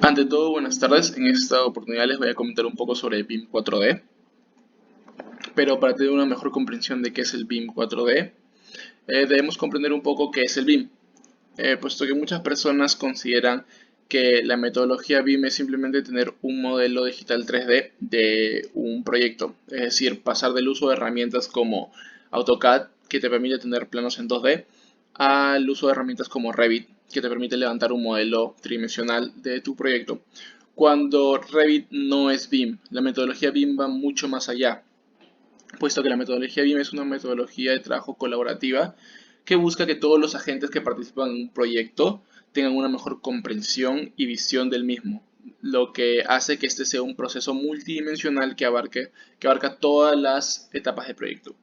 Ante todo, buenas tardes. En esta oportunidad les voy a comentar un poco sobre el BIM 4D, pero para tener una mejor comprensión de qué es el BIM 4D, debemos comprender un poco qué es el BIM, puesto que muchas personas consideran que la metodología BIM es simplemente tener un modelo digital 3D de un proyecto, es decir, pasar del uso de herramientas como AutoCAD, que te permite tener planos en 2D, al uso de herramientas como Revit, que te permite levantar un modelo tridimensional de tu proyecto. Cuando Revit no es BIM, la metodología BIM va mucho más allá, puesto que la metodología BIM es una metodología de trabajo colaborativa que busca que todos los agentes que participan en un proyecto tengan una mejor comprensión y visión del mismo, lo que hace que este sea un proceso multidimensional que abarca todas las etapas del proyecto.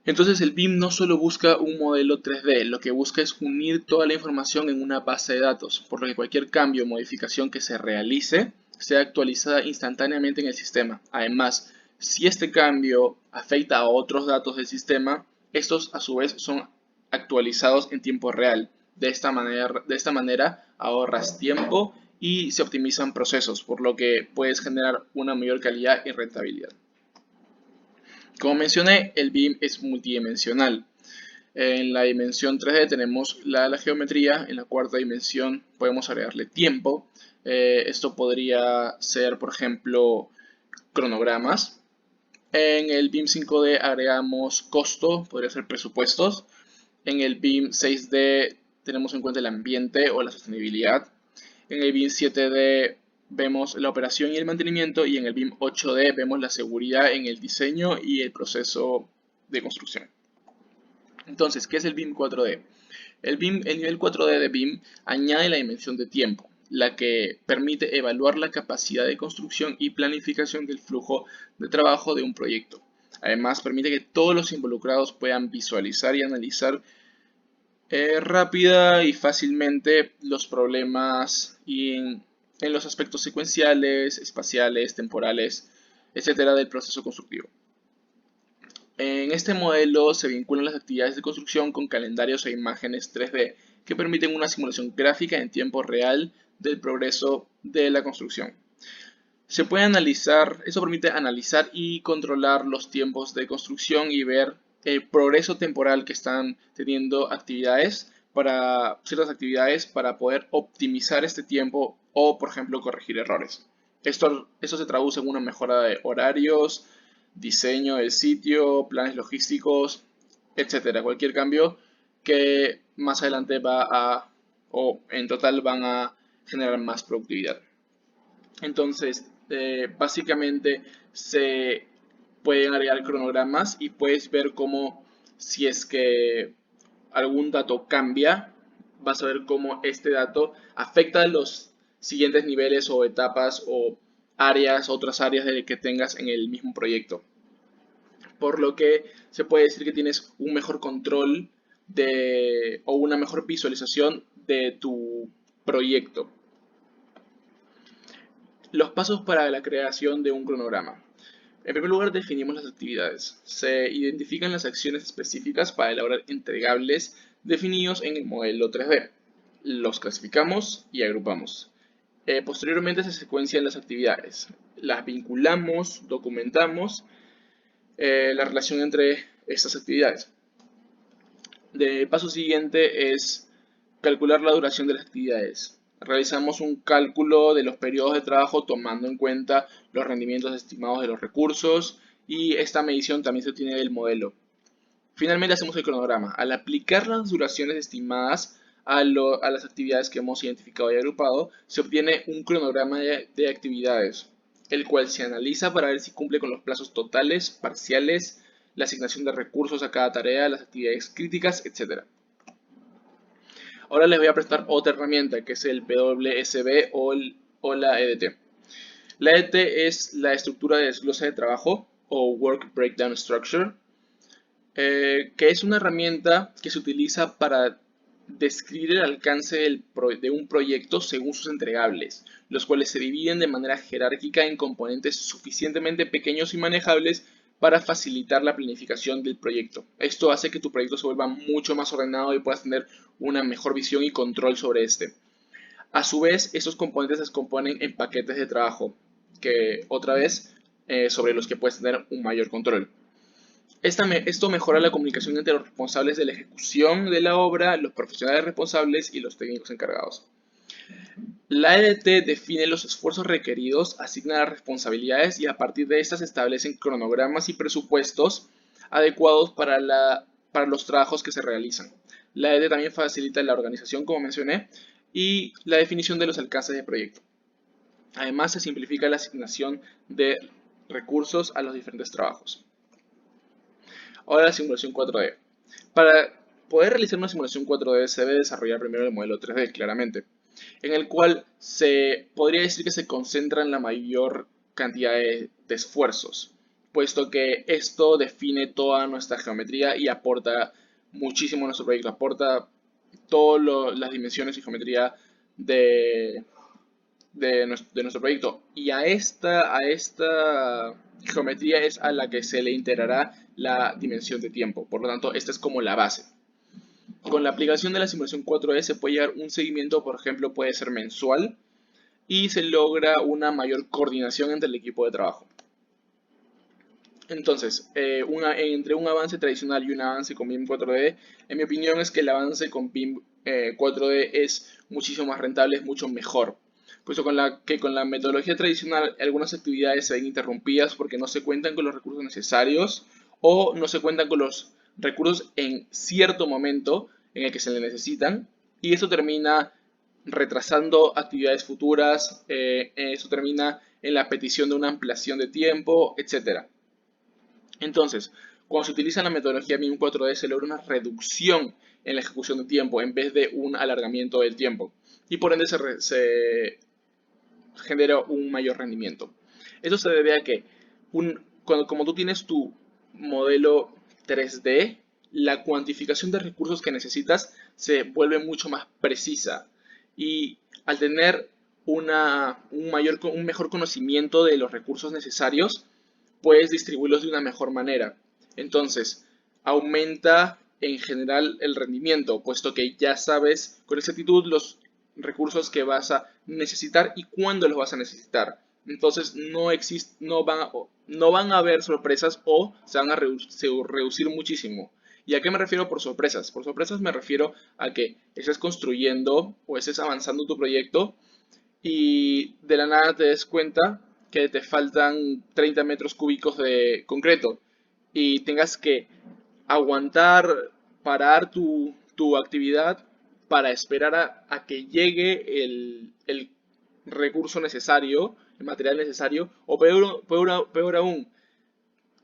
Entonces el BIM no solo busca un modelo 3D, lo que busca es unir toda la información en una base de datos, por lo que cualquier cambio o modificación que se realice sea actualizada instantáneamente en el sistema. Además, si este cambio afecta a otros datos del sistema, estos a su vez son actualizados en tiempo real. De esta manera ahorras tiempo y se optimizan procesos, por lo que puedes generar una mayor calidad y rentabilidad. Como mencioné, el BIM es multidimensional. En la dimensión 3D tenemos la geometría, en la cuarta dimensión podemos agregarle tiempo. Esto podría ser, por ejemplo, cronogramas. En el BIM 5D agregamos costo, podría ser presupuestos. En el BIM 6D tenemos en cuenta el ambiente o la sostenibilidad. En el BIM 7D vemos la operación y el mantenimiento, y en el BIM 8D vemos la seguridad en el diseño y el proceso de construcción. Entonces, ¿qué es el BIM 4D? El nivel 4D de BIM añade la dimensión de tiempo, la que permite evaluar la capacidad de construcción y planificación del flujo de trabajo de un proyecto. Además, permite que todos los involucrados puedan visualizar y analizar rápida y fácilmente los problemas en los aspectos secuenciales, espaciales, temporales, etcétera, del proceso constructivo. En este modelo se vinculan las actividades de construcción con calendarios e imágenes 3D que permiten una simulación gráfica en tiempo real del progreso de la construcción. Eso permite analizar y controlar los tiempos de construcción y ver el progreso temporal que están teniendo ciertas actividades para poder optimizar este tiempo o, por ejemplo, corregir errores. Esto se traduce en una mejora de horarios, diseño del sitio, planes logísticos, etcétera. Cualquier cambio que más adelante o en total van a generar más productividad. Entonces, básicamente se pueden agregar cronogramas y puedes ver cómo, si es que algún dato cambia, vas a ver cómo este dato afecta a los siguientes niveles o etapas o otras áreas de que tengas en el mismo proyecto. Por lo que se puede decir que tienes un mejor control o una mejor visualización de tu proyecto. Los pasos para la creación de un cronograma. En primer lugar, definimos las actividades. Se identifican las acciones específicas para elaborar entregables definidos en el modelo 3D. Los clasificamos y agrupamos. Posteriormente se secuencian las actividades. Las vinculamos, documentamos la relación entre estas actividades. El paso siguiente es calcular la duración de las actividades. Realizamos un cálculo de los periodos de trabajo tomando en cuenta los rendimientos estimados de los recursos, y esta medición también se obtiene del modelo. Finalmente hacemos el cronograma. Al aplicar las duraciones estimadas a las actividades que hemos identificado y agrupado, se obtiene un cronograma de actividades, el cual se analiza para ver si cumple con los plazos totales, parciales, la asignación de recursos a cada tarea, las actividades críticas, etc. Ahora les voy a prestar otra herramienta, que es el WSB o la EDT. La EDT es la estructura de desglose de trabajo o Work Breakdown Structure, que es una herramienta que se utiliza para describir el alcance de un proyecto según sus entregables, los cuales se dividen de manera jerárquica en componentes suficientemente pequeños y manejables para facilitar la planificación del proyecto. Esto hace que tu proyecto se vuelva mucho más ordenado y puedas tener una mejor visión y control sobre este. A su vez, estos componentes se descomponen en paquetes de trabajo, que otra vez sobre los que puedes tener un mayor control. Esto mejora la comunicación entre los responsables de la ejecución de la obra, los profesionales responsables y los técnicos encargados. La EDT define los esfuerzos requeridos, asigna las responsabilidades y a partir de estas establecen cronogramas y presupuestos adecuados para los trabajos que se realizan. La EDT también facilita la organización, como mencioné, y la definición de los alcances de proyecto. Además, se simplifica la asignación de recursos a los diferentes trabajos. Ahora la simulación 4D. Para poder realizar una simulación 4D se debe desarrollar primero el modelo 3D, claramente, en el cual se podría decir que se concentran la mayor cantidad de esfuerzos, puesto que esto define toda nuestra geometría y aporta muchísimo a nuestro proyecto, aporta todas las dimensiones y geometría de nuestro proyecto. Y a esta geometría es a la que se le integrará la dimensión de tiempo. Por lo tanto, esta es como la base. Con la aplicación de la simulación 4D se puede llevar un seguimiento, por ejemplo, puede ser mensual, y se logra una mayor coordinación entre el equipo de trabajo. Entonces, entre un avance tradicional y un avance con BIM 4D, en mi opinión es que el avance con BIM 4D es muchísimo más rentable, es mucho mejor. Puesto que con la metodología tradicional algunas actividades se ven interrumpidas porque no se cuentan con los recursos necesarios o no se cuentan con los recursos en cierto momento en el que se le necesitan, y eso termina retrasando actividades futuras, eso termina en la petición de una ampliación de tiempo, etc. Entonces, cuando se utiliza la metodología BIM 4D se logra una reducción en la ejecución de tiempo en vez de un alargamiento del tiempo, y por ende se genera un mayor rendimiento. Esto se debe a que como tú tienes tu modelo 3D, la cuantificación de recursos que necesitas se vuelve mucho más precisa, y al tener un mejor conocimiento de los recursos necesarios, puedes distribuirlos de una mejor manera. Entonces, aumenta en general el rendimiento, puesto que ya sabes con exactitud los recursos que vas a necesitar y cuándo los vas a necesitar. Entonces no van a haber sorpresas o se van a reducir muchísimo. ¿Y a qué me refiero por sorpresas? Por sorpresas me refiero a que estés construyendo o estés avanzando tu proyecto y de la nada te des cuenta que te faltan 30 metros cúbicos de concreto y tengas que aguantar, parar tu actividad para esperar a que llegue el recurso necesario, el material necesario, o peor aún,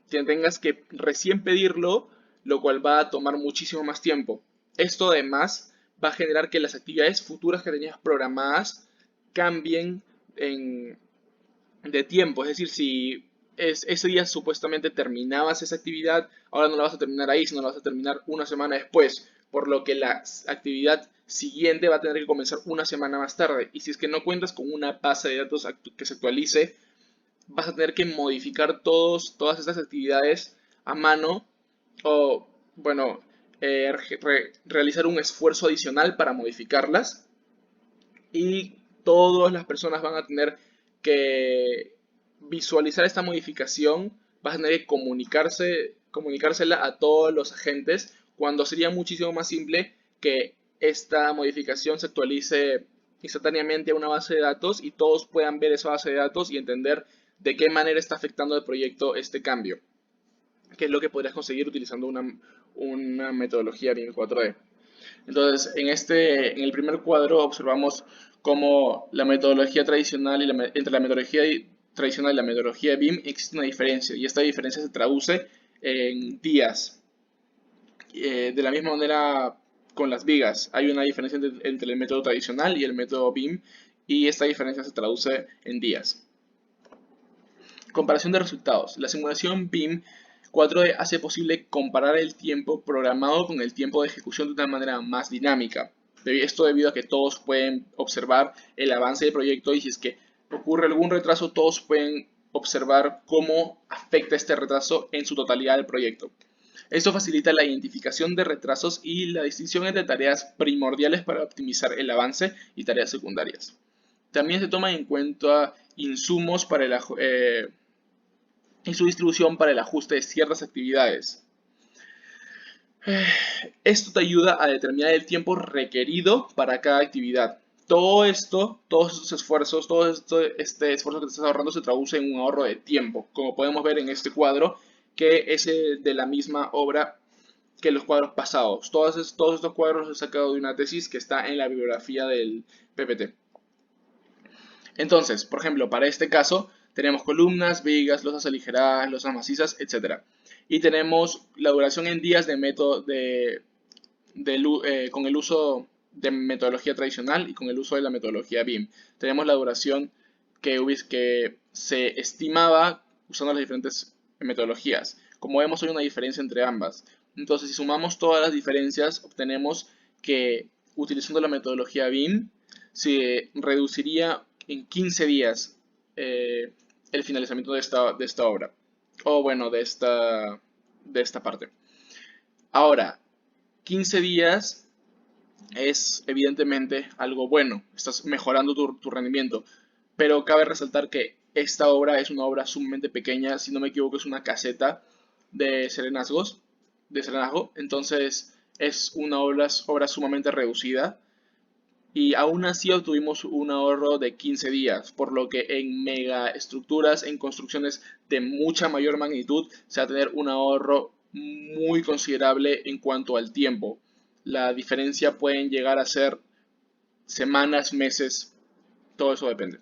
tengas que recién pedirlo, lo cual va a tomar muchísimo más tiempo. Esto además va a generar que las actividades futuras que tenías programadas cambien de tiempo. Es decir, si ese día supuestamente terminabas esa actividad, ahora no la vas a terminar ahí, sino la vas a terminar una semana después, por lo que la actividad siguiente va a tener que comenzar una semana más tarde. Y si es que no cuentas con una base de datos que se actualice, vas a tener que modificar todas estas actividades a mano, o bueno, realizar un esfuerzo adicional para modificarlas, y todas las personas van a tener que visualizar esta modificación, vas a tener que comunicársela a todos los agentes, cuando sería muchísimo más simple que esta modificación se actualice instantáneamente a una base de datos y todos puedan ver esa base de datos y entender de qué manera está afectando al proyecto este cambio, que es lo que podrías conseguir utilizando una metodología BIM 4D. Entonces, en el primer cuadro observamos cómo la metodología tradicional entre la metodología tradicional y la metodología BIM existe una diferencia, y esta diferencia se traduce en días. De la misma manera con las vigas, hay una diferencia entre el método tradicional y el método BIM, y esta diferencia se traduce en días. Comparación de resultados. La simulación BIM 4D hace posible comparar el tiempo programado con el tiempo de ejecución de una manera más dinámica. Esto debido a que todos pueden observar el avance del proyecto, y si es que ocurre algún retraso, todos pueden observar cómo afecta este retraso en su totalidad del proyecto. Esto facilita la identificación de retrasos y la distinción entre tareas primordiales para optimizar el avance y tareas secundarias. También se toman en cuenta insumos para y su distribución para el ajuste de ciertas actividades. Esto te ayuda a determinar el tiempo requerido para cada actividad. Todo esto, todos estos esfuerzos, este esfuerzo que te estás ahorrando se traduce en un ahorro de tiempo, como podemos ver en este cuadro, que es de la misma obra que los cuadros pasados. Todos estos cuadros los he sacado de una tesis que está en la bibliografía del PPT. Entonces, por ejemplo, para este caso tenemos columnas, vigas, losas aligeradas, losas macizas, etc. Y tenemos la duración en días de método con el uso de metodología tradicional y con el uso de la metodología BIM. Tenemos la duración que se estimaba usando las diferentes metodologías. Como vemos, hay una diferencia entre ambas. Entonces, si sumamos todas las diferencias, obtenemos que utilizando la metodología BIM se reduciría en 15 días el finalizamiento de esta obra. O bueno, de esta parte. Ahora, 15 días es evidentemente algo bueno, estás mejorando tu rendimiento, pero cabe resaltar que esta obra es una obra sumamente pequeña, si no me equivoco es una caseta de serenazgo, entonces es una obra sumamente reducida y aún así obtuvimos un ahorro de 15 días, por lo que en megaestructuras, en construcciones de mucha mayor magnitud, se va a tener un ahorro muy considerable en cuanto al tiempo. La diferencia pueden llegar a ser semanas, meses, todo eso depende.